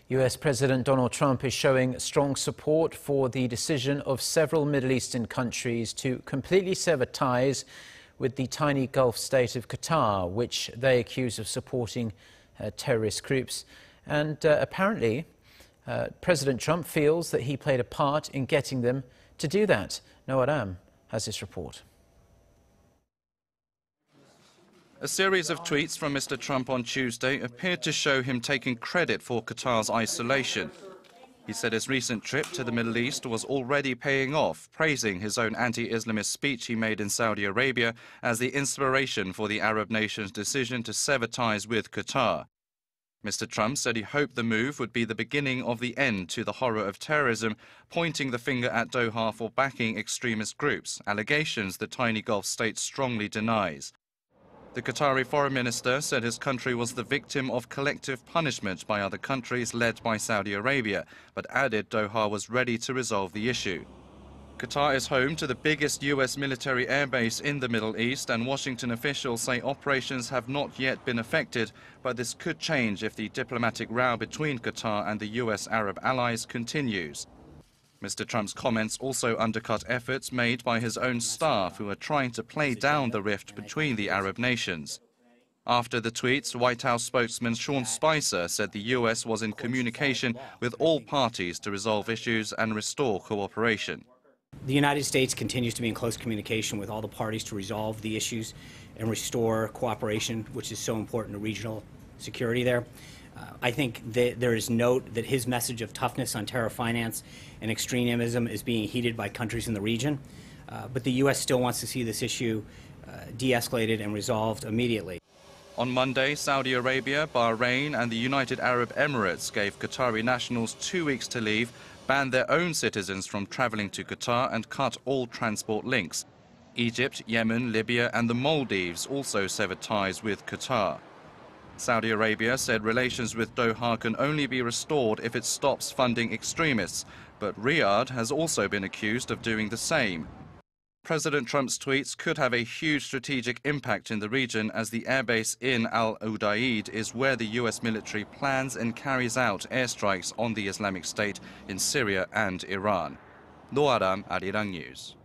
US President Donald Trump is showing strong support for the decision of several Middle Eastern countries to completely sever ties with the tiny Gulf state of Qatar, which they accuse of supporting terrorist groups. And apparently, President Trump feels that he played a part in getting them to do that. Aram has this report. A series of tweets from Mr. Trump on Tuesday appeared to show him taking credit for Qatar's isolation. He said his recent trip to the Middle East was already paying off, praising his own anti-Islamist speech he made in Saudi Arabia as the inspiration for the Arab nation's decision to sever ties with Qatar. Mr. Trump said he hoped the move would be the beginning of the end to the horror of terrorism, pointing the finger at Doha for backing extremist groups, allegations the tiny Gulf state strongly denies. The Qatari foreign minister said his country was the victim of collective punishment by other countries led by Saudi Arabia, but added Doha was ready to resolve the issue. Qatar is home to the biggest US military airbase in the Middle East, and Washington officials say operations have not yet been affected, but this could change if the diplomatic row between Qatar and the US Arab allies continues. Mr. Trump's comments also undercut efforts made by his own staff, who are trying to play down the rift between the Arab nations. After the tweets, White House spokesman Sean Spicer said the US was in communication with all parties to resolve issues and restore cooperation. The United States continues to be in close communication with all the parties to resolve the issues and restore cooperation, which is so important to regional security there. I think that there is note that his message of toughness on terror finance and extremism is being heeded by countries in the region, but the U.S. still wants to see this issue de-escalated and resolved immediately. On Monday, Saudi Arabia, Bahrain and the United Arab Emirates gave Qatari nationals 2 weeks to leave, banned their own citizens from traveling to Qatar and cut all transport links. Egypt, Yemen, Libya and the Maldives also severed ties with Qatar. Saudi Arabia said relations with Doha can only be restored if it stops funding extremists, but Riyadh has also been accused of doing the same. President Trump's tweets could have a huge strategic impact in the region, as the airbase in Al Udeid is where the US military plans and carries out airstrikes on the Islamic State in Syria and Iran. Aram, Arirang News.